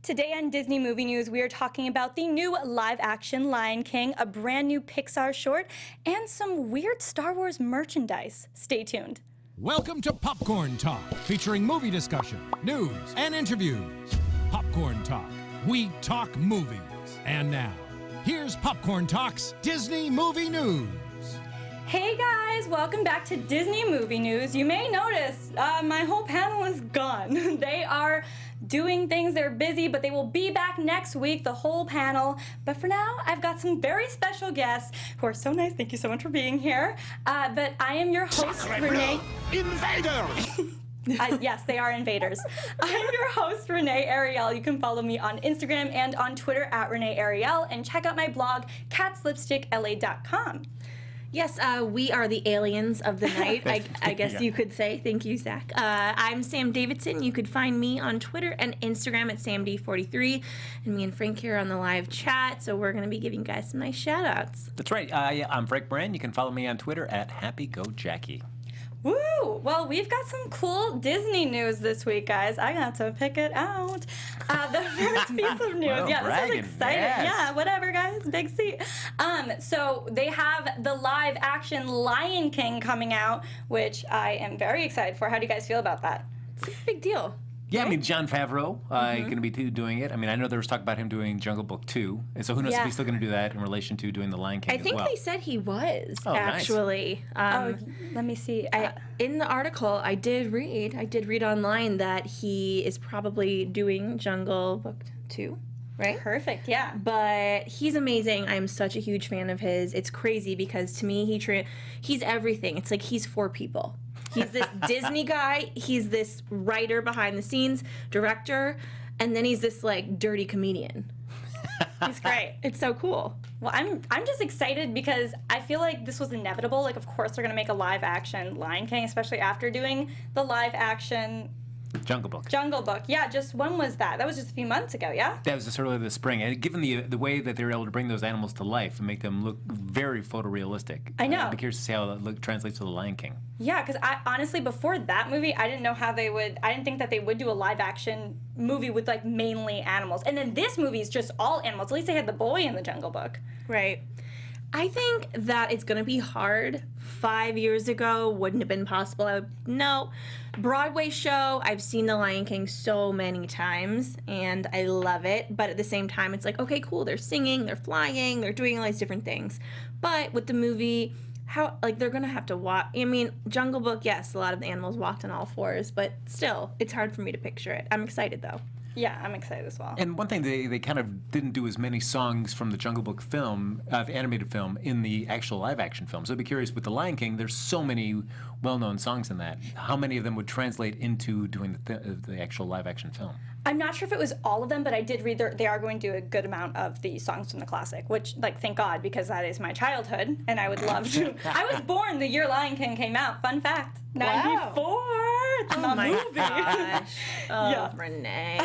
Today on Disney Movie News, we are talking about the new live-action Lion King, a brand new Pixar short, and some weird Star Wars merchandise. Stay tuned. Welcome to Popcorn Talk, featuring movie discussion, news, and interviews. Popcorn Talk. We talk movies. And now, here's Popcorn Talk's Disney Movie News. Hey guys, welcome back to Disney Movie News. You may notice my whole panel is gone. They are doing things, they're busy, but they will be back next week, the whole panel. But for now, I've got some very special guests who are so nice. Thank you so much for being here. But I am your host, Renee. Invaders! Yes, they are invaders. I'm your host, Renee Ariel. You can follow me on Instagram and on Twitter at Renee Ariel, and check out my blog, catslipstickla.com. Yes, we are the aliens of the night, I guess you could say. Thank you, Zach. I'm Sam Davidson. You could find me on Twitter and Instagram at SamD43. And me and Frank here on the live chat, so we're going to be giving you guys some nice shout-outs. That's right. I'm Frank Brand. You can follow me on Twitter at HappyGoJackie. Woo! Well, we've got some cool Disney news this week, guys. I got to pick it out. The first piece of news. Well, yeah, bragging. this is exciting. Yes. Yeah, whatever, guys. Big C. So they have the live-action Lion King coming out, which I am very excited for. How do you guys feel about that? It's a big deal. Yeah, I mean, Jon Favreau going to be doing it. I mean, I know there was talk about him doing Jungle Book 2, and so who knows if he's still going to do that in relation to doing The Lion King I think as well. they said he was, Oh, nice. actually. Let me see. In the article, I did read online that he is probably doing Jungle Book 2, right? Perfect, yeah. But he's amazing. I'm such a huge fan of his. It's crazy because to me, he's everything. It's like he's for people. He's this Disney guy. He's this writer behind the scenes, director, and then he's this like dirty comedian. He's great. It's so cool. Well, I'm just excited because I feel like this was inevitable. Like, of course, they're going to make a live-action Lion King, especially after doing the live-action Jungle Book. Yeah, just when was that? That was just a few months ago, yeah? That was just earlier this spring. And given the way that they were able to bring those animals to life and make them look very photorealistic. I know. I'd be curious to see how that translates to The Lion King. Yeah, because I honestly, before that movie, I didn't know how they would, I didn't think that they would do a live-action movie with, like, mainly animals. And then this movie is just all animals. At least they had the boy in the Jungle Book. Right. I think that it's going to be hard. 5 years ago wouldn't have been possible. No. Broadway show, I've seen The Lion King so many times, and I love it. But at the same time, it's like, okay, cool, they're singing, they're flying, they're doing all these different things. But with the movie, they're going to have to walk. I mean, Jungle Book, yes, a lot of the animals walked on all fours, but still, it's hard for me to picture it. I'm excited, though. Yeah, I'm excited as well. And one thing, they kind of didn't do as many songs from the Jungle Book film, animated film, in the actual live-action film. So I'd be curious, with The Lion King, there's so many well-known songs in that. How many of them would translate into doing the actual live-action film? I'm not sure if it was all of them, but I did read they are going to do a good amount of the songs from the classic, which, like, thank God, because that is my childhood, and I would love to. I was born the year Lion King came out. Fun fact. 94! It's Oh my movie. gosh. Oh, Yeah. Renee.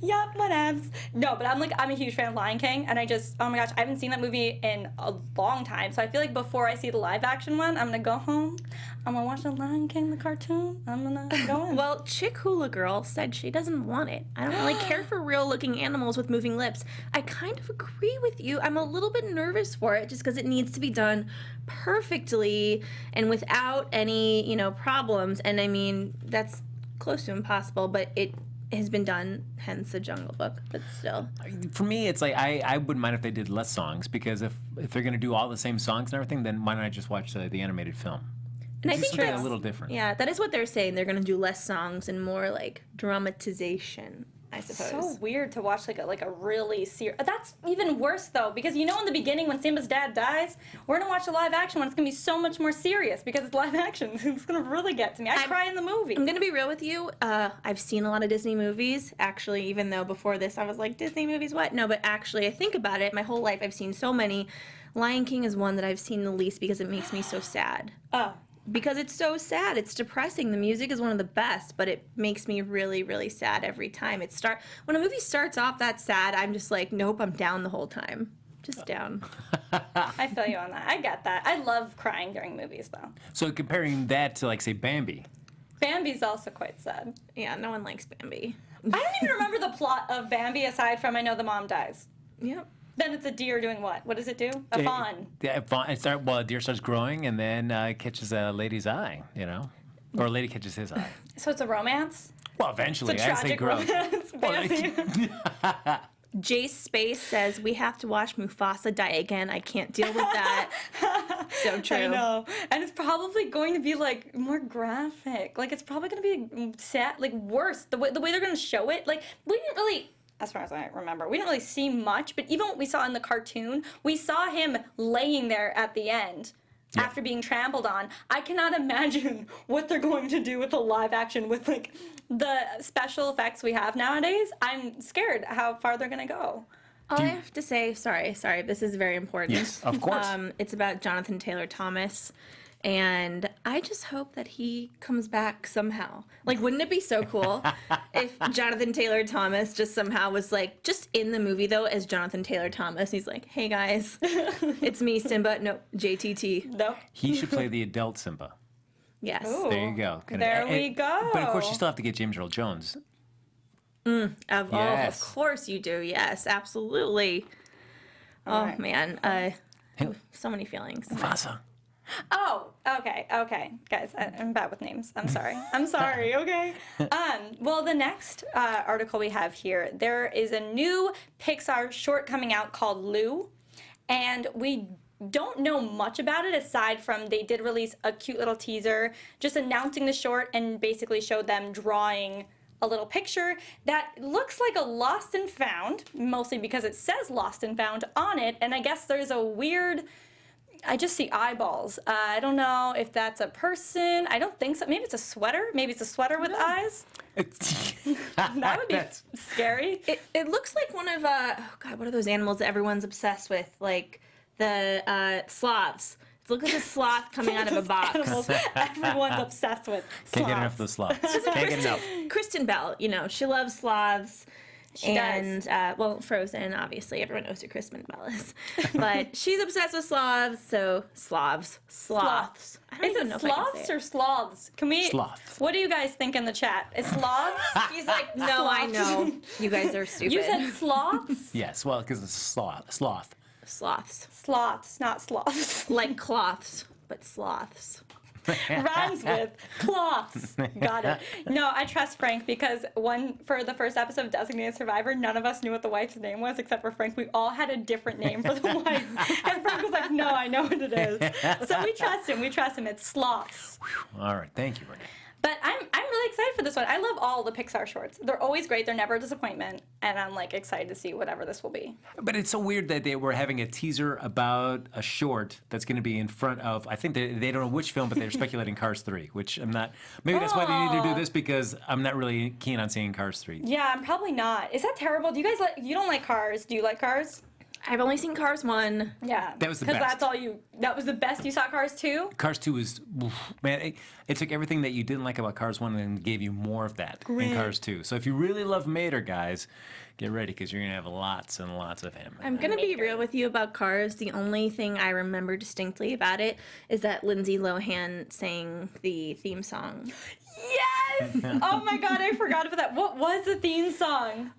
Yup, whatevs. No, but I'm a huge fan of Lion King, and oh my gosh, I haven't seen that movie in a long time, so I feel like before I see the live-action one, I'm going to go home, I'm going to watch the Lion King, the cartoon, I'm going to go in. Well, Chick Hula Girl said she doesn't want it. I don't really care for real-looking animals with moving lips. I kind of agree with you. I'm a little bit nervous for it just because it needs to be done perfectly and without any, problems. And I mean, that's close to impossible, but it has been done, hence the Jungle Book, but still. For me, it's like I wouldn't mind if they did less songs, because if they're going to do all the same songs and everything, then why don't I just watch the animated film? And I think something that's a little different. Yeah, that is what they're saying. They're going to do less songs and more like dramatization, I suppose. So weird to watch like a really serious. That's even worse though, because in the beginning when Simba's dad dies, we're gonna watch a live action one. It's gonna be so much more serious because it's live action. It's gonna really get to me. I cry in the movie. I'm gonna be real with you. I've seen a lot of Disney movies. Actually, even though before this I was like, Disney movies, what? No, but actually, I think about it. My whole life, I've seen so many. Lion King is one that I've seen the least because it makes me so sad. Oh. Because it's so sad. It's depressing. The music is one of the best, but it makes me really, really sad every time. When a movie starts off that sad, I'm just like, nope, I'm down the whole time. Just down. I feel you on that. I get that. I love crying during movies, though. So comparing that to, like, say, Bambi, Bambi's also quite sad. Yeah, no one likes Bambi. I don't even remember the plot of Bambi aside from I know the mom dies. Yep. Then it's a deer doing what? What does it do? A fawn. Yeah, a deer starts growing and then catches a lady's eye, or a lady catches his eye. So it's a romance? Well, eventually, It's a as they tragic grow. romance. Bambi. Jace Space says, we have to watch Mufasa die again. I can't deal with that. So true. I know. And it's probably going to be, like, more graphic. Like, it's probably going to be sad, like, worse. The way they're going to show it. Like, we didn't really, as far as I remember, we didn't really see much. But even what we saw in the cartoon, we saw him laying there at the end. Yeah. After being trampled on. I cannot imagine what they're going to do with the live action with, like, the special effects we have nowadays. I'm scared how far they're going to go. All I have to say, sorry, this is very important. Yes, of course. It's about Jonathan Taylor Thomas. And I just hope that he comes back somehow. Like, wouldn't it be so cool if Jonathan Taylor Thomas just somehow was, like, just in the movie, though, as Jonathan Taylor Thomas. He's like, hey, guys, it's me, Simba. No, JTT. Nope. He should play the adult Simba. Yes. Ooh. There you go. There we go. But, of course, you still have to get James Earl Jones. Of course you do. Yes, absolutely. Oh, right. Man. So many feelings. Mufasa. Oh, okay. Guys, I'm bad with names. I'm sorry, okay? Well, the next article we have here, there is a new Pixar short coming out called Lou, and we don't know much about it aside from they did release a cute little teaser just announcing the short and basically showed them drawing a little picture that looks like a lost and found, mostly because it says lost and found on it, and I guess there's a weird... I just see eyeballs. I don't know if that's a person. I don't think so. Maybe it's a sweater. Maybe it's a sweater with eyes. That would be scary. It looks like one of, what are those animals that everyone's obsessed with? Like the sloths. It looks like a sloth coming out of a box. Animals everyone's obsessed with. Can't get enough of the sloths. Can't get enough. Kristen Bell, she loves sloths. She does. Frozen, obviously. Everyone knows who Kristen Bell is. But she's obsessed with sloths, so sloths. Sloths. I don't Is even it know if I can sloths say or it. sloths? Can we... Sloth. What do you guys think in the chat? Is sloths? He's like, no, I know. You guys are stupid. You said sloths? Yes, well, because it's sloth. Sloths. Sloths, not sloths. Like cloths, but sloths. Rhymes with cloths. Got it. No, I trust Frank because for the first episode of Designated Survivor, none of us knew what the wife's name was except for Frank. We all had a different name for the wife. And Frank was like, no, I know what it is. So we trust him. It's sloths. All right, thank you, Renee. But I'm really excited for this one. I love all the Pixar shorts. They're always great. They're never a disappointment. And I'm like excited to see whatever this will be. But it's so weird that they were having a teaser about a short that's going to be in front of, I think they don't know which film, but they're speculating Cars 3, which I'm not, maybe that's why they need to do this because I'm not really keen on seeing Cars 3. Yeah, I'm probably not. Is that terrible? Do you guys you don't like Cars? Do you like Cars? I've only seen Cars 1. Yeah. That was the best. Because best. that's all that was the best. You saw Cars 2? Cars 2 is, man, it took everything that you didn't like about Cars 1 and gave you more of that in Cars 2. So if you really love Mater, guys, get ready because you're going to have lots and lots of him. I'm going to be real with you about Cars. The only thing I remember distinctly about it is that Lindsay Lohan sang the theme song. Yes! Oh my god, I forgot about that. What was the theme song?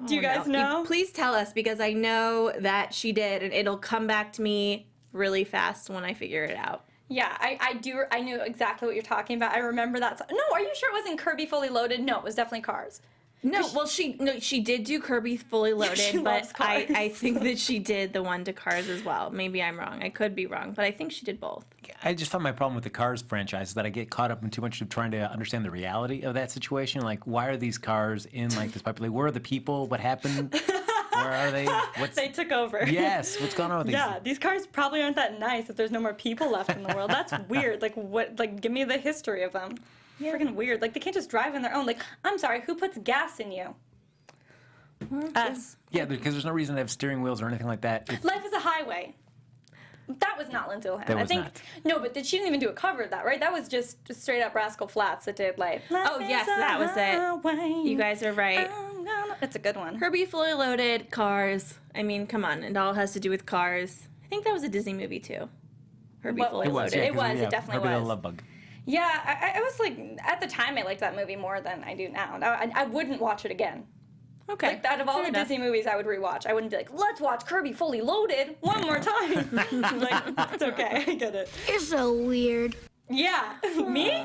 Do you guys know? Please tell us because I know that she did, and it'll come back to me really fast when I figure it out. Yeah, I do. I knew exactly what you're talking about. I remember that song. No, are you sure it wasn't Kirby Fully Loaded? No, it was definitely Cars. No, well, she did do Kirby Fully Loaded, but I think that she did the one to Cars as well. Maybe I'm wrong. I could be wrong, but I think she did both. I just found my problem with the Cars franchise is that I get caught up in too much of trying to understand the reality of that situation. Like, why are these cars in like this popular? Where are the people? What happened? Where are they? They took over. Yes. What's going on with these? Yeah, these cars probably aren't that nice if there's no more people left in the world. That's weird. Like, what? Like, give me the history of them. Yeah. Freaking weird. Like, they can't just drive on their own. Like, I'm sorry, who puts gas in you? Us. Yeah, because there's no reason to have steering wheels or anything like that. Life is a highway. That was not Lindsay Lohan. That was I think not. No, but she didn't even do a cover of that, right? That was just straight up Rascal Flatts that did like. Oh yes, that was it. You guys are right. It's a good one. Herbie Fully Loaded, Cars. I mean, come on, it all has to do with cars. I think that was a Disney movie too. Herbie Fully Loaded. It definitely Herbie was. the Love Bug. Yeah, I was like, at the time I liked that movie more than I do now. I wouldn't watch it again. Okay. Like, out of all fair the enough. Disney movies I would rewatch, I wouldn't be like, let's watch Kirby Fully Loaded one more time. Like, it's okay, I get it. You're so weird. Yeah, me?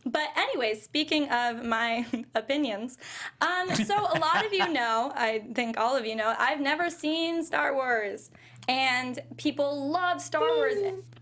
But anyways, speaking of my opinions, so a lot of you know, I think all of you know, I've never seen Star Wars. And people love Star Wars.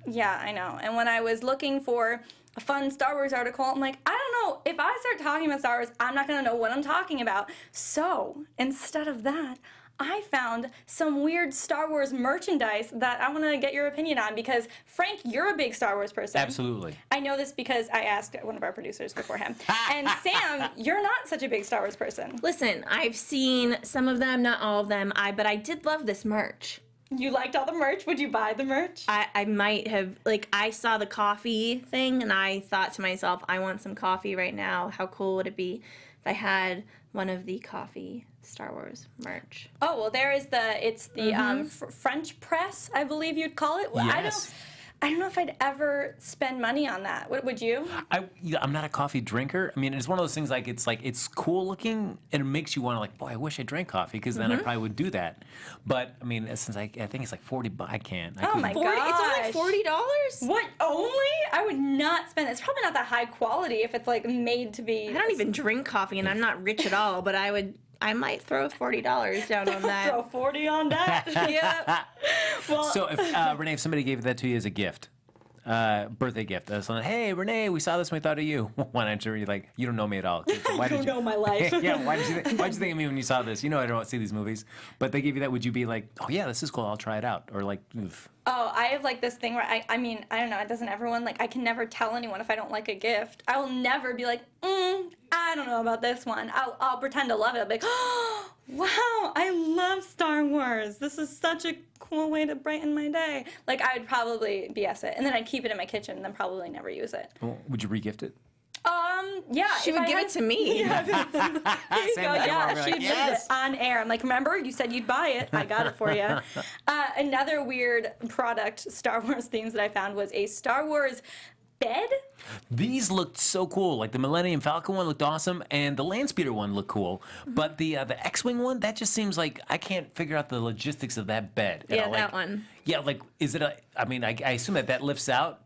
Yeah, I know. And when I was looking for a fun Star Wars article, I'm like, I don't know. If I start talking about Star Wars, I'm not going to know what I'm talking about. So instead of that, I found some weird Star Wars merchandise that I want to get your opinion on because, Frank, you're a big Star Wars person. Absolutely. I know this because I asked one of our producers beforehand. And Sam, you're not such a big Star Wars person. Listen, I've seen some of them, not all of them, but I did love this merch. You liked all the merch? Would you buy the merch? I might have, like, I saw the coffee thing, and I thought to myself, I want some coffee right now. How cool would it be if I had one of the coffee Star Wars merch? Oh, well, it's the French press, I believe you'd call it. Yes. I don't know if I'd ever spend money on that. Would you? I'm not a coffee drinker. I mean, it's one of those things it's cool looking and it makes you want to like, boy, I wish I drank coffee because then I probably would do that. But I mean, since I think it's like 40 bucks, I can't. Oh my god. It's only $40? What, only? I would not spend it. It's probably not that high quality if it's like made to be. I don't even drink coffee, and I'm not rich at all, but I might throw $40 down on that. Throw 40 on that. Yeah. Well, So if Renee, if somebody gave that to you as a gift, birthday gift, someone, hey Renee, we saw this and we thought of you. One answer, you're like, you don't know me at all. Why you know my life. Yeah, why'd you think of me when you saw this? You know I don't see these movies. But they give you that, would you be like, oh yeah, this is cool, I'll try it out? Or like, oof. Oh, I have like this thing where I mean, I don't know, doesn't everyone, like, I can never tell anyone if I don't like a gift. I will never be like, I don't know about this one. I'll pretend to love it. I'll be like, oh, wow, I love Star Wars. This is such a cool way to brighten my day. Like, I would probably BS it. And then I'd keep it in my kitchen and then probably never use it. Well, would you re-gift it? Yeah. She would give it to me. Here you go. Yeah, Like, she yes. did it on air. I'm like, remember, you said you'd buy it. I got it for you. Another weird product, Star Wars themes that I found was a Star Wars bed. These looked so cool. Like the Millennium Falcon one looked awesome, and the Landspeeder one looked cool. But the X-Wing one, that just seems like I can't figure out the logistics of that bed. Yeah, that one. Yeah, like, is it I assume that lifts out,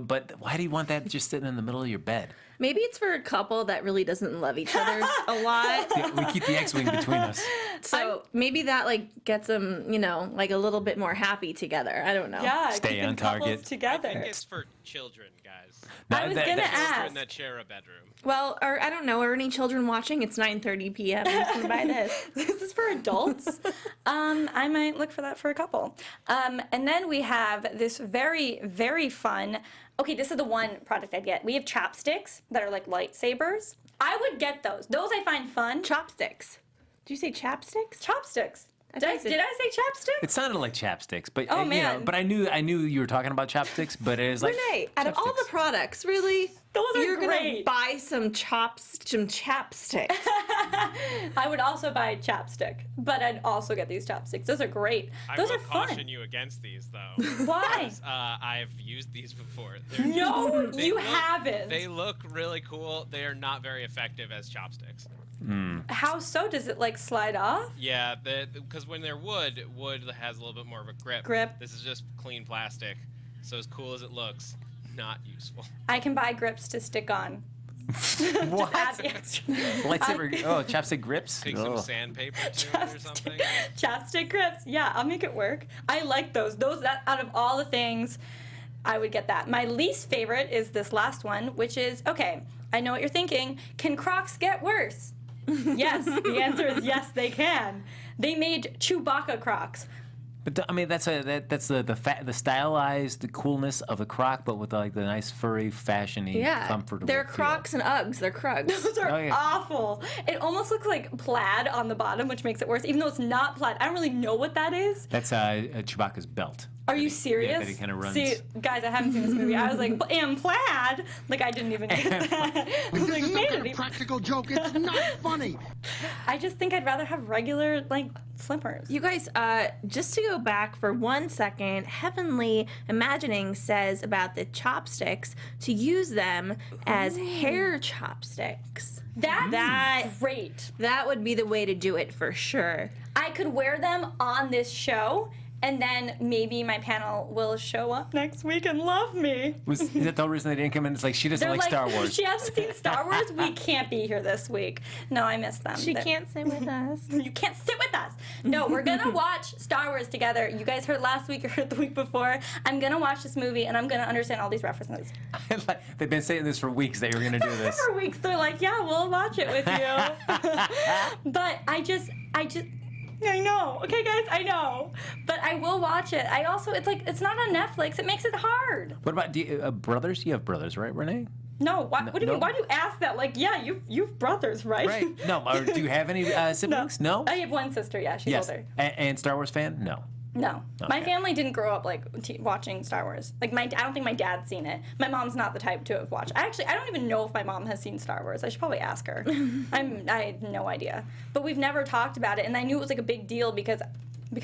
but why do you want that just sitting in the middle of your bed? Maybe it's for a couple that really doesn't love each other a lot. Yeah, we keep the X-Wing between us. So maybe that like gets them, like a little bit more happy together. I don't know. Yeah, Stay keeping on couples target. together. I think it's for children, guys. I was gonna Children ask. that share a bedroom. Well, or I don't know. Are any children watching? It's 9:30 p.m. I'm just gonna buy this. This is for adults. I might look for that for a couple. And then we have this very, very fun. Okay, this is the one product I'd get. We have chopsticks that are like lightsabers. I would get those. Those I find fun. Chopsticks. Did you say chapsticks? Chopsticks. Did I thought you say said- chapsticks? It sounded like chapsticks, but Oh, man. but I knew you were talking about chopsticks, but it was like Renee, out of all the chopsticks. products, really, Those are you're gonna great. buy some chapsticks. I would also buy a chapstick, but I'd also get these chopsticks. Those are great. Those I are will fun. caution you against these, though. Why? I've used these before. They're- No, they you look- haven't. They look really cool. They are not very effective as chopsticks. How so? Does it like slide off? Yeah, because when they're wood has a little bit more of a grip. This is just clean plastic. So as cool as it looks, not useful. I can buy grips to stick on. What? Add the extra. Lightsaber? Chapstick grips? Take some sandpaper to it or something. Chapstick grips. Yeah, I'll make it work. I like those. Out of all the things, I would get that. My least favorite is this last one, which is, okay, I know what you're thinking. Can Crocs get worse? Yes, the answer is yes, they can. They made Chewbacca Crocs. But I mean, that's the stylized coolness of a Croc, but with like the nice furry, fashiony, Yeah, comfortable. they're feel. Crocs and Uggs. They're Krugs. Those are Oh, yeah. awful. It almost looks like plaid on the bottom, which makes it worse, even though it's not plaid. I don't really know what that is. That's Chewbacca's belt. Are you serious? Yeah, Betty kind of runs. See, guys, I haven't seen this movie. I was like, and plaid? Like, I didn't even get that. I was like, This is some kind of practical joke. It's not funny. I just think I'd rather have regular, like, slippers. You guys, just to go back for 1 second, Heavenly Imagining says about the chopsticks to use them as hair chopsticks. That's great. That would be the way to do it for sure. I could wear them on this show, and then maybe my panel will show up next week and love me. Is that the whole reason they didn't come in? It's like she doesn't like Star Wars. She hasn't seen Star Wars. We can't be here this week. No, I miss them. She can't sit with us. You can't sit with us. No, we're gonna watch Star Wars together. You guys heard last week or heard the week before. I'm gonna watch this movie and I'm gonna understand all these references. They've been saying this for weeks that you were gonna do this. For weeks, they're like, yeah, we'll watch it with you. But I know. Okay, guys, I know. But I will watch it. It's not on Netflix. It makes it hard. What about brothers? You have brothers, right, Renee? No. What do you mean? Why do you ask that? Like, yeah, you've brothers, right? Right. No. Do you have any siblings? No. I have one sister. Yeah, she's older. And Star Wars fan? No. No. Okay. My family didn't grow up like watching Star Wars. Like I don't think my dad's seen it. My mom's not the type to have watched. I don't even know if my mom has seen Star Wars. I should probably ask her. I had no idea. But we've never talked about it, and I knew it was like a big deal because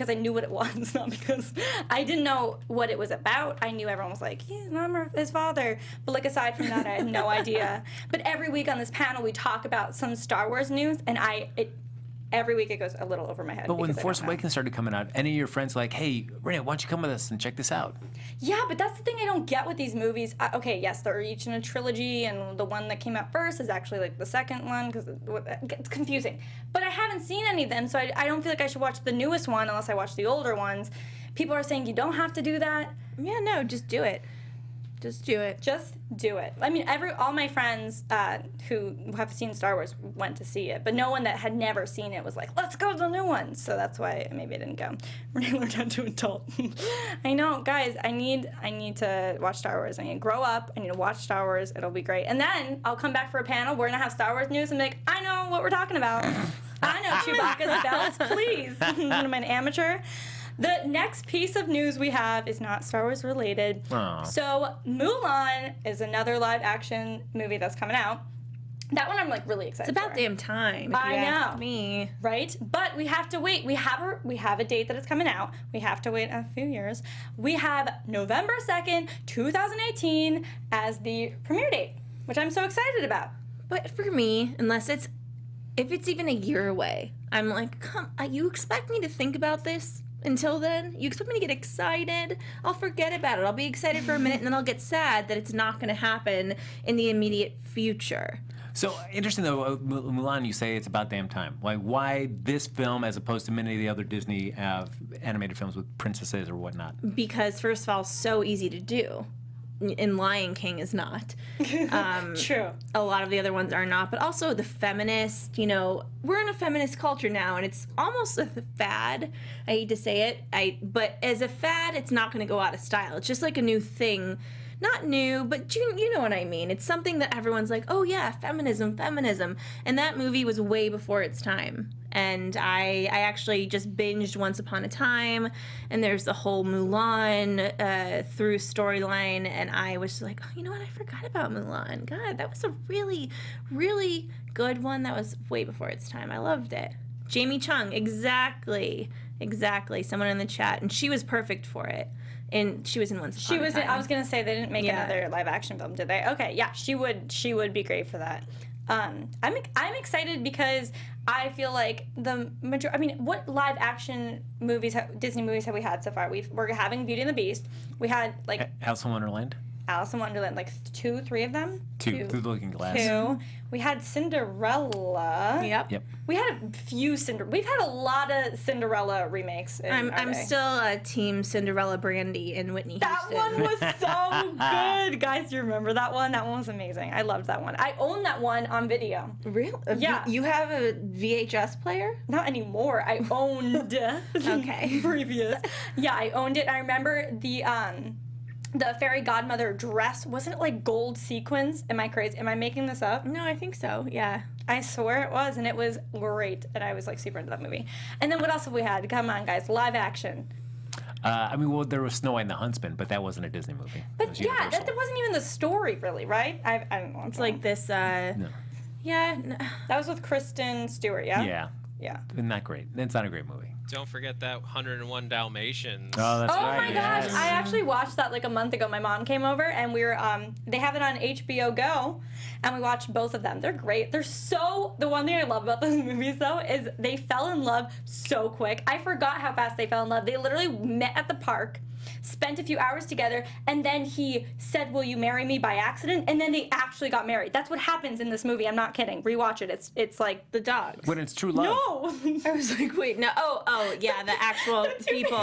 I knew what it was, not because I didn't know what it was about. I knew everyone was like, he's not his father. But like aside from that, I had no idea. But every week on this panel, we talk about some Star Wars news, and every week it goes a little over my head. But when Force Awakens started coming out, any of your friends like, hey, Renee, why don't you come with us and check this out? Yeah, but that's the thing I don't get with these movies. Okay, yes, they're each in a trilogy, and the one that came out first is actually like the second one, because it's confusing. But I haven't seen any of them, so I don't feel like I should watch the newest one unless I watch the older ones. People are saying you don't have to do that. Yeah, no, just do it. Just do it. Just do it. I mean, all my friends who have seen Star Wars went to see it, but no one that had never seen it was like, let's go to the new one. So that's why maybe I didn't go. Renee learned how to adult. I know, guys, I need to watch Star Wars. I need to grow up. I need to watch Star Wars. It'll be great. And then I'll come back for a panel. We're going to have Star Wars news and be like, I know what we're talking about. I know Chewbacca's bells, please. I'm an amateur. The next piece of news we have is not Star Wars related. Aww. So Mulan is another live action movie that's coming out. That one I'm like really excited It's about for. damn time. If you ask me. Right? But we have to wait. We have a date that it's coming out. We have to wait a few years. We have November 2nd, 2018 as the premiere date, which I'm so excited about. But for me, if it's even a year away, I'm like, you expect me to think about this? Until then, you expect me to get excited? I'll forget about it. I'll be excited for a minute, and then I'll get sad that it's not going to happen in the immediate future. So, interesting though, Mulan, you say it's about damn time. Like, why this film as opposed to many of the other Disney animated films with princesses or whatnot? Because, first of all, so easy to do. And Lion King is not. True. A lot of the other ones are not. But also the feminist, we're in a feminist culture now, and it's almost a fad. I hate to say it. But as a fad, it's not going to go out of style. It's just like a new thing. Not new, but you know what I mean. It's something that everyone's like, oh yeah, feminism. And that movie was way before its time. And I actually just binged Once Upon a Time, and there's the whole Mulan through storyline, and I was like, oh, you know what? I forgot about Mulan. God, that was a really, really good one. That was way before its time. I loved it. Jamie Chung, exactly. Someone in the chat, and she was perfect for it. And she was in Once Upon a Time. I was gonna say they didn't make another live action film, did they? Okay, yeah, she would be great for that. I'm excited because I feel like what live action Disney movies have we had so far? We're having Beauty and the Beast. We had like Alice in Wonderland. Alice in Wonderland, like 2, 3 of them. Two through the Looking Glass. 2. We had Cinderella. Yep. We had a few We've had a lot of Cinderella remakes. I'm still a team Cinderella Brandy and Whitney Houston. That one was so good, guys. Do you remember that one? That one was amazing. I loved that one. I own that one on video. Really? Yeah. You have a VHS player? Not anymore. I owned. Okay. Previous. Yeah, I owned it. I remember the fairy godmother dress, wasn't it like gold sequins? Am I crazy? Am I making this up? No, I think so, yeah. I swear it was, and it was great, and I was like super into that movie. And then what else have we had? Come on, guys, live action. I mean, well, there was Snow White and the Huntsman, but that wasn't a Disney movie. That But was yeah, Universal. that wasn't even the story, really, right? I don't know. It's like this. No. Yeah. That was with Kristen Stewart, yeah? Yeah. Yeah. Not great. It's not a great movie. Don't forget that 101 Dalmatians. Oh, that's Oh right. my gosh, yes. I actually watched that like a month ago. My mom came over and we were they have it on HBO Go and we watched both of them. They're great. The one thing I love about those movies though is they fell in love so quick. I forgot how fast they fell in love. They literally met at the park, spent a few hours together, and then he said, "Will you marry me?" by accident, and then they actually got married. That's what happens in this movie. I'm not kidding. Rewatch it. It's like The dogs. When it's true love. no. I was like, wait, no. Oh, yeah, the actual people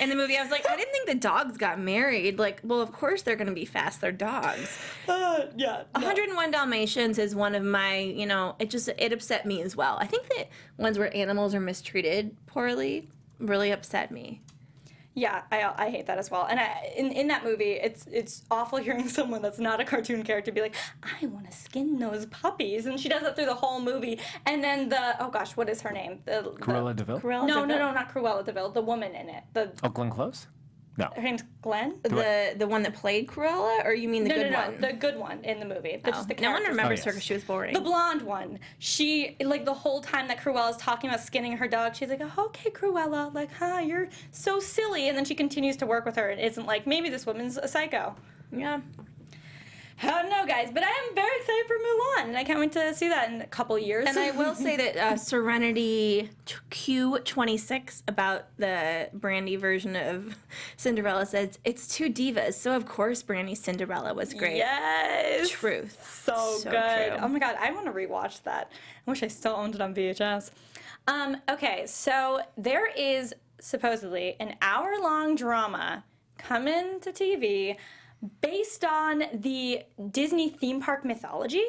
in the movie. I was like, I didn't think the dogs got married. Like, well, of course they're going to be fast. They're dogs. Yeah. 101 Dalmatians is one of my, it upset me as well. I think that ones where animals are mistreated poorly really upset me. Yeah, I hate that as well. And in that movie, it's awful hearing someone that's not a cartoon character be like, I want to skin those puppies. And she does that through the whole movie. And then what is her name? Cruella de Vil? No, not Cruella de Vil. The woman in it. Oh, Glenn Close? No. Her name's Glenn? The one that played Cruella, or you mean the good one? The good one in the movie. Just the No one character. remembers Oh, her yes. because she was boring. The blonde one. She, like, the whole time that Cruella's talking about skinning her dog, she's like, oh, okay, Cruella, like, you're so silly. And then she continues to work with her and isn't like, maybe this woman's a psycho. Yeah. I don't know, guys, but I am very excited for Mulan, and I can't wait to see that in a couple years. And I will say that Serenity Q26 about the Brandy version of Cinderella says it's two divas, so of course Brandy's Cinderella was great. Yes. Truth. So good. true. Oh my god, I want to rewatch that. I wish I still owned it on VHS. Okay, so there is supposedly an hour-long drama coming to TV based on the Disney theme park mythology.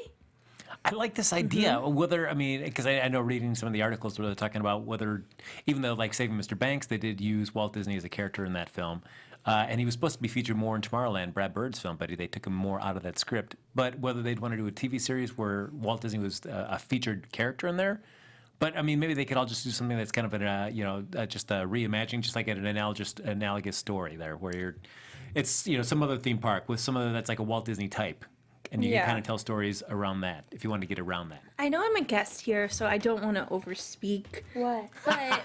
I like this idea. Mm-hmm. Whether, I mean, because I know reading some of the articles where they're talking about whether, even though like Saving Mr. Banks, they did use Walt Disney as a character in that film. And he was supposed to be featured more in Tomorrowland, Brad Bird's film, but they took him more out of that script. But whether they'd want to do a TV series where Walt Disney was a featured character in there. But I mean, maybe they could all just do something that's kind of just a reimagining, just like an analogous story there, where it's some other theme park with some other that's like a Walt Disney type, and you Yeah. can kind of tell stories around that if you want to get around that. I know I'm a guest here, so I don't want to overspeak. What? But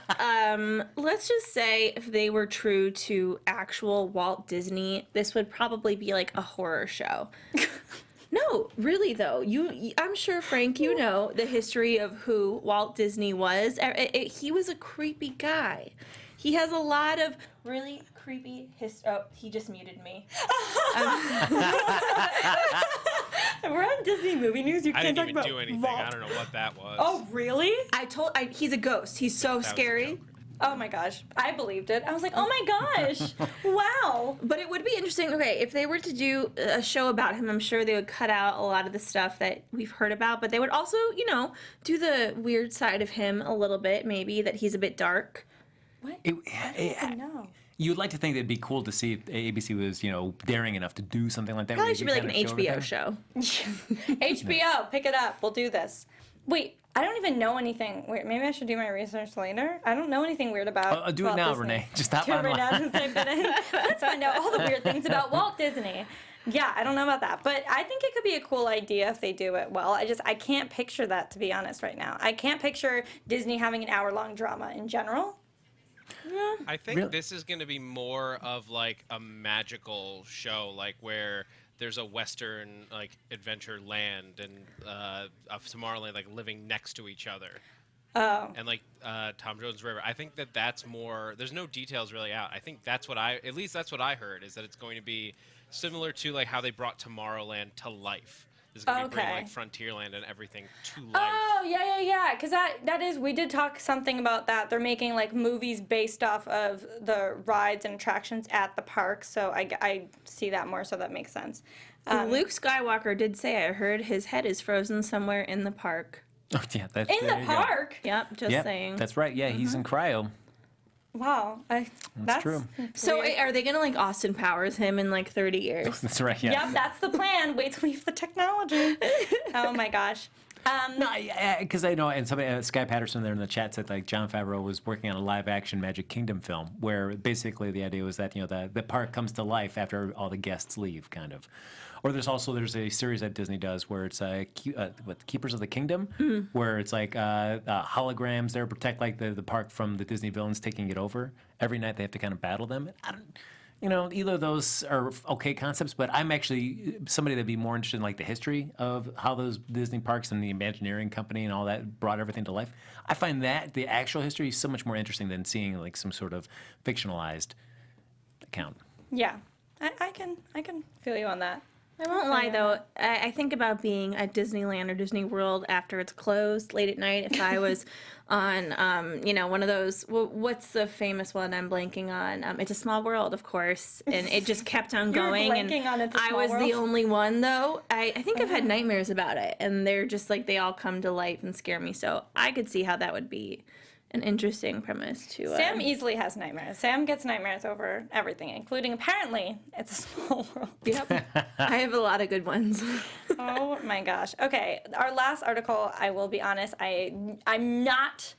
let's just say if they were true to actual Walt Disney, this would probably be like a horror show. No, really though. I'm sure, Frank, you know the history of who Walt Disney was. He was a creepy guy. He has a lot of really creepy history. Oh, he just muted me. We're on Disney movie news. You I can't didn't talk even about do anything. Walt. I don't know what that was. Oh, really? He's a ghost. He's so That was a scary. joke. Oh my gosh. I believed it. I was like, oh my gosh. Wow. But it would be interesting, okay, if they were to do a show about him, I'm sure they would cut out a lot of the stuff that we've heard about, but they would also, do the weird side of him a little bit, maybe, that he's a bit dark. What? I know. You'd like to think that it'd be cool to see if ABC was, daring enough to do something like that. Probably where should you be like kind an of show HBO show. HBO, pick it up. We'll do this. Wait, I don't even know anything weird. Maybe I should do my research later. I don't know anything weird about I'll do it Walt now, Disney. Renee. Just stop Do it right online. now, just type it in. Let's find out all the weird things about Walt Disney. Yeah, I don't know about that, but I think it could be a cool idea if they do it well. I can't picture that, to be honest, right now. I can't picture Disney having an hour-long drama in general. Yeah. I think Really? this is going to be more of like a magical show, like where there's a Western like adventure land and of Tomorrowland like living next to each other. Oh. And like Tom Jones River. I think that's more. There's no details really out. I think that's what at least that's what I heard, is that it's going to be similar to like how they brought Tomorrowland to life. This is going to be bringing Okay. like Frontierland and everything to life. Oh, yeah. Because that is, we did talk something about that. They're making like movies based off of the rides and attractions at the park. So I see that more, so that makes sense. Luke Skywalker did say, I heard his head is frozen somewhere in the park. Oh, yeah, that's In the park? Yep, just Yeah, saying. that's right. Yeah, he's in cryo. Wow. That's true. So weird. are they going to like Austin Powers him in like 30 years? That's right. Yeah. Yep, that's the plan. Wait till we have the technology. Oh my gosh. No, because I know, and somebody, Sky Patterson there in the chat said like Jon Favreau was working on a live-action Magic Kingdom film where basically the idea was that the park comes to life after all the guests leave, kind of. Or there's a series that Disney does where it's Keepers of the Kingdom, where it's like holograms there protect like the park from the Disney villains taking it over. Every night they have to kind of battle them. Either of those are okay concepts, but I'm actually somebody that'd be more interested in like the history of how those Disney parks and the Imagineering company and all that brought everything to life. I find that the actual history is so much more interesting than seeing like some sort of fictionalized account. Yeah, I can feel you on that. I won't lie, though. I think about being at Disneyland or Disney World after it's closed late at night. If I was on, one of those, what's the famous one I'm blanking on? It's a Small World, of course, and it just kept on going. Blanking on It's a I Small was World? the only one, though. I think I've had nightmares about it, and they're just like, they all come to life and scare me. So I could see how that would be an interesting premise to. Sam easily has nightmares. Sam gets nightmares over everything, including apparently It's a Small World. Yep. I have a lot of good ones. Oh my gosh. Okay, our last article, I will be honest, I'm not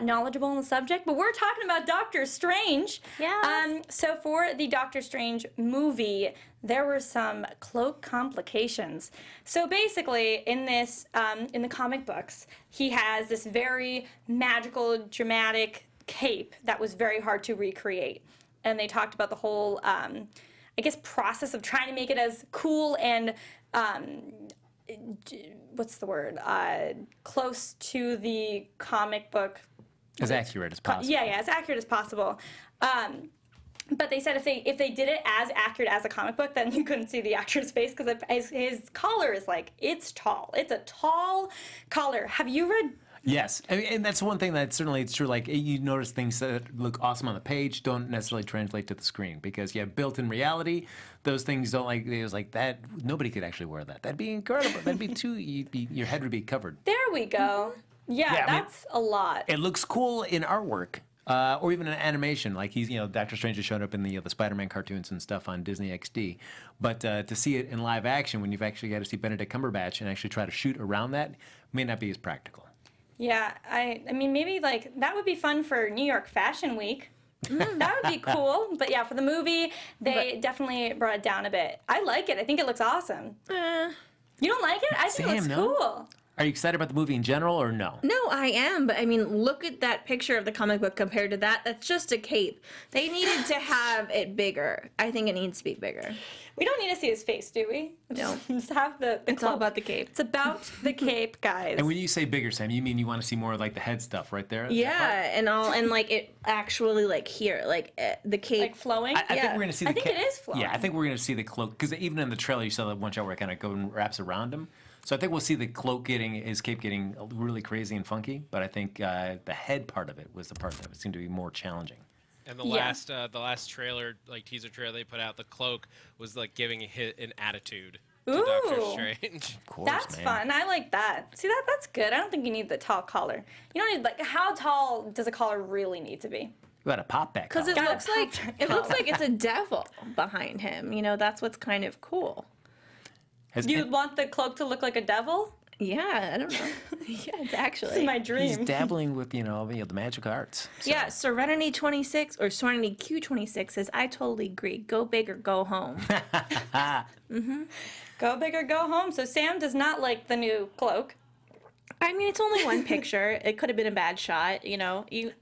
knowledgeable on the subject, but we're talking about Doctor Strange. Yes. So for the Doctor Strange movie, there were some cloak complications. So basically, in this, in the comic books, he has this very magical, dramatic cape that was very hard to recreate. And they talked about the whole, process of trying to make it as cool and what's the word? Close to the comic book. As accurate as possible. Yeah, as accurate as possible. But they said if they did it as accurate as a comic book, then you couldn't see the actor's face because his collar is like, it's tall. It's a tall collar. Have you read? Yes, and that's one thing that certainly it's true. Like you notice things that look awesome on the page don't necessarily translate to the screen because built-in reality, those things don't like. It was like that. Nobody could actually wear that. That'd be incredible. That'd be your head would be covered. There we go. Yeah, that's a lot. It looks cool in artwork. Or even in animation, like he's, Doctor Strange has shown up in the Spider-Man cartoons and stuff on Disney XD. But to see it in live action, when you've actually got to see Benedict Cumberbatch and actually try to shoot around that, may not be as practical. Yeah, I mean, maybe like that would be fun for New York Fashion Week. That would be cool. But yeah, for the movie, they definitely brought it down a bit. I like it. I think it looks awesome. You don't like it? I think it looks cool. Are you excited about the movie in general or no? No, I am, but I mean, look at that picture of the comic book compared to that. That's just a cape. They needed to have it bigger. I think it needs to be bigger. We don't need to see his face, do we? No. Just have the It's all about the cape. It's about the cape, guys. And when you say bigger, Sam, you mean you want to see more of like the head stuff right there? Yeah, and like it actually like here, like the cape. Like flowing? I think we're going to see the I think it is flowing. Yeah, I think we're going to see the cloak, because even in the trailer you saw that one shot where it kind of goes and wraps around him. So I think we'll see the cloak his cape getting really crazy and funky, but I think the head part of it was the part that seemed to be more challenging. And the last trailer, like teaser trailer they put out, the cloak was like giving an attitude to Doctor Strange. Of course, That's man. fun. I like that. See, that's good. I don't think you need the tall collar. You don't need, like, how tall does a collar really need to be? You got to pop that Because collar. it looks like it's a devil behind him. That's what's kind of cool. You want the cloak to look like a devil? Yeah, I don't know. Yeah, it's actually. It's my dream. He's dabbling with, the magic arts. So. Yeah, Serenity 26 or Serenity Q26 says, I totally agree. Go big or go home. Go big or go home. So Sam does not like the new cloak. I mean, it's only one picture. It could have been a bad shot.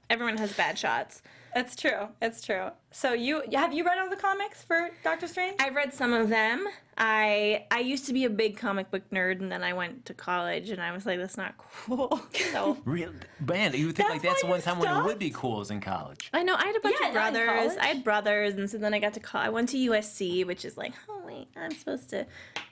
Everyone has bad shots. It's true. It's true. So have you read all the comics for Doctor Strange? I've read some of them. I used to be a big comic book nerd, and then I went to college, and I was like, that's not cool. So Really? Man, you would think like that's why the one you time when it stopped? would be cool is in college. I know I had a bunch Yeah, of not in brothers. college. I had brothers, and so then I got to I went to USC, which is like, oh wait, I'm supposed to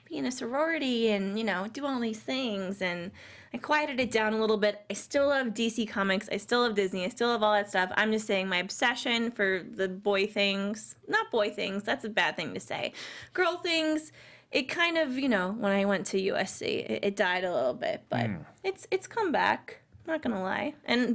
be in a sorority and do all these things, and I quieted it down a little bit. I still love DC Comics. I still love Disney. I still love all that stuff. I'm just saying my obsession for the boy things, not boy things. That's a bad thing to say. Girl things. It kind of, when I went to USC, it died a little bit, but it's come back. I'm not gonna lie. And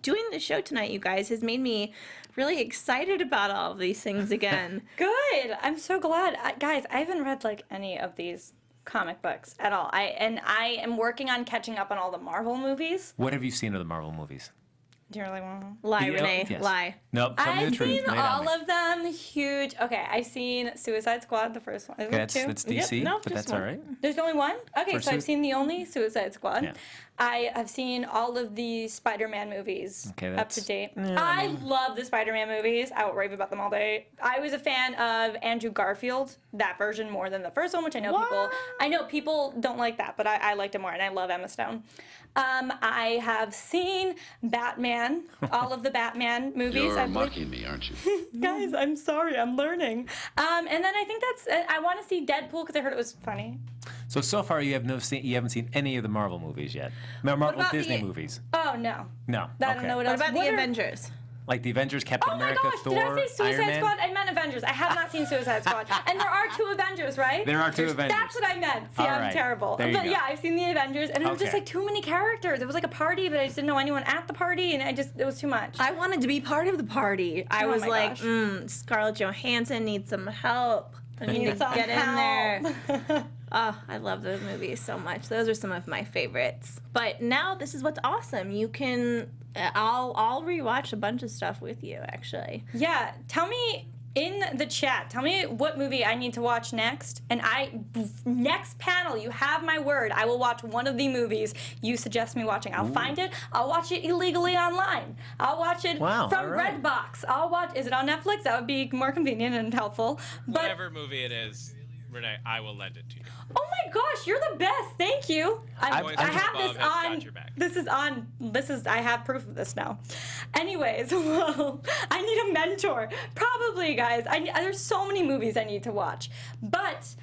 doing the show tonight, you guys, has made me really excited about all of these things again. Good. I'm so glad. Guys, I haven't read like any of these comic books at all. I am working on catching up on all the Marvel movies. What have you seen of the Marvel movies? Do you really want to know? Lie, Yeah, Renee. yes. Lie. Nope. Tell me I've the truth. seen Lay it on all me. of them. Huge. Okay, I've seen Suicide Squad, the first one. Isn't it two? That's DC, Yep, no, but just that's one. all right. There's only one? Okay, For so I've Sui- seen the only Suicide Squad. Yeah. I have seen all of the Spider-Man movies Okay, up that's- to date. yeah, I love the Spider-Man movies. I will rave about them all day. I was a fan of Andrew Garfield, that version, more than the first one, which I know people don't like that, but I liked it more, and I love Emma Stone. I have seen Batman, all of the Batman movies. You're I believe- mocking me, aren't you? Guys, I'm sorry, I'm learning. And then I think I want to see Deadpool because I heard it was funny. So far you haven't seen any of the Marvel movies yet. Marvel about Disney the- movies. Oh no. No. I don't know what What else. about the are- Avengers? Like the Avengers, Captain Oh my America, gosh, Thor, did I say Suicide Iron Man. Squad? I meant Avengers. I have not seen Suicide Squad. And there are two Avengers, right? There are two Avengers. That's what I meant. See, All I'm right. terrible. There you But go. yeah, I've seen the Avengers, and there were just Okay. like too many characters. It was like a party, but I just didn't know anyone at the party, and it was too much. I wanted to be part of the party. I Oh was my like, gosh. Scarlett Johansson needs some help. I need to some get in help. there. Oh, I love those movies so much. Those are some of my favorites. But now this is what's awesome. You can, I'll rewatch a bunch of stuff with you, actually. Yeah, tell me in the chat, tell me what movie I need to watch next. And next panel, you have my word. I will watch one of the movies you suggest me watching. I'll find it. I'll watch it illegally online. I'll watch it Wow, from all right. Redbox. Is it on Netflix? That would be more convenient and helpful. But Whatever movie it is, Renee, I will lend it to you. oh my gosh, you're the best. Thank you. I Voice have above this has got on. your back. I have proof of this now. Anyways, well, I need a mentor. Probably, guys. There's so many movies I need to watch. But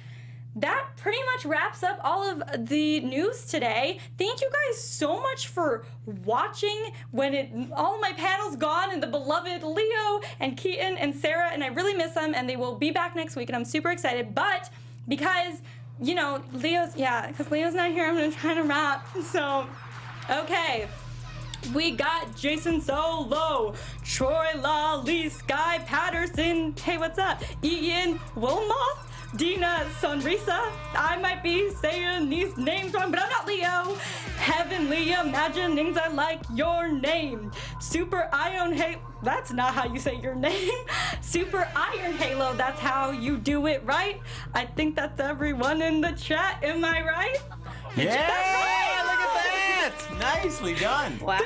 that pretty much wraps up all of the news today. Thank you guys so much for watching when all of my panel's gone, and the beloved Leo and Keetin and Sarah, and I really miss them, and they will be back next week, and I'm super excited. But because, because Leo's not here, I'm gonna try to wrap. So, okay. We got Jason Solo, Troy Lally, Sky Patterson, hey, what's up? Ian Wilmoth, Dina Sonrisa, I might be saying these names wrong, but I'm not Leo. Heavenly Imaginings, I like your name. Super Iron Halo, that's not how you say your name. Super Iron Halo, that's how you do it, right? I think that's everyone in the chat, am I right? Yeah! Look at that! Nicely done. Wow.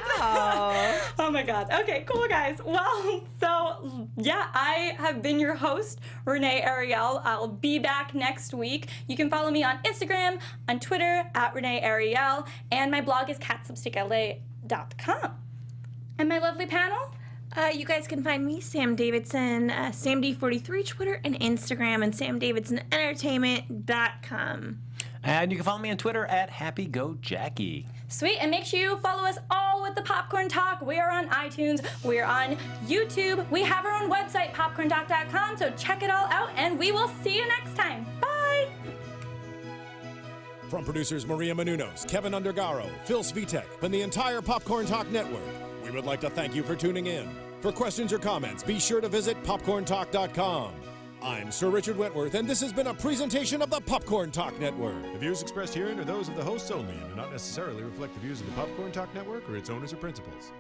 Oh my god. Okay, cool guys. Well, so yeah, I have been your host, Renee Ariel. I'll be back next week. You can follow me on Instagram, on Twitter, at Renee Ariel, and my blog is catslipstickla.com. And my lovely panel? You guys can find me, Sam Davidson, SamD43, Twitter and Instagram, and SamDavidsonEntertainment.com. And you can follow me on Twitter at HappyGoJackie. Sweet, and make sure you follow us all with the Popcorn Talk. We are on iTunes, we are on YouTube, we have our own website, PopcornTalk.com, so check it all out, and we will see you next time. Bye! From producers Maria Menounos, Kevin Undergaro, Phil Svitek, and the entire Popcorn Talk Network, we would like to thank you for tuning in. For questions or comments, be sure to visit PopcornTalk.com. I'm Sir Richard Wentworth, and this has been a presentation of the Popcorn Talk Network. The views expressed herein are those of the hosts only and do not necessarily reflect the views of the Popcorn Talk Network or its owners or principals.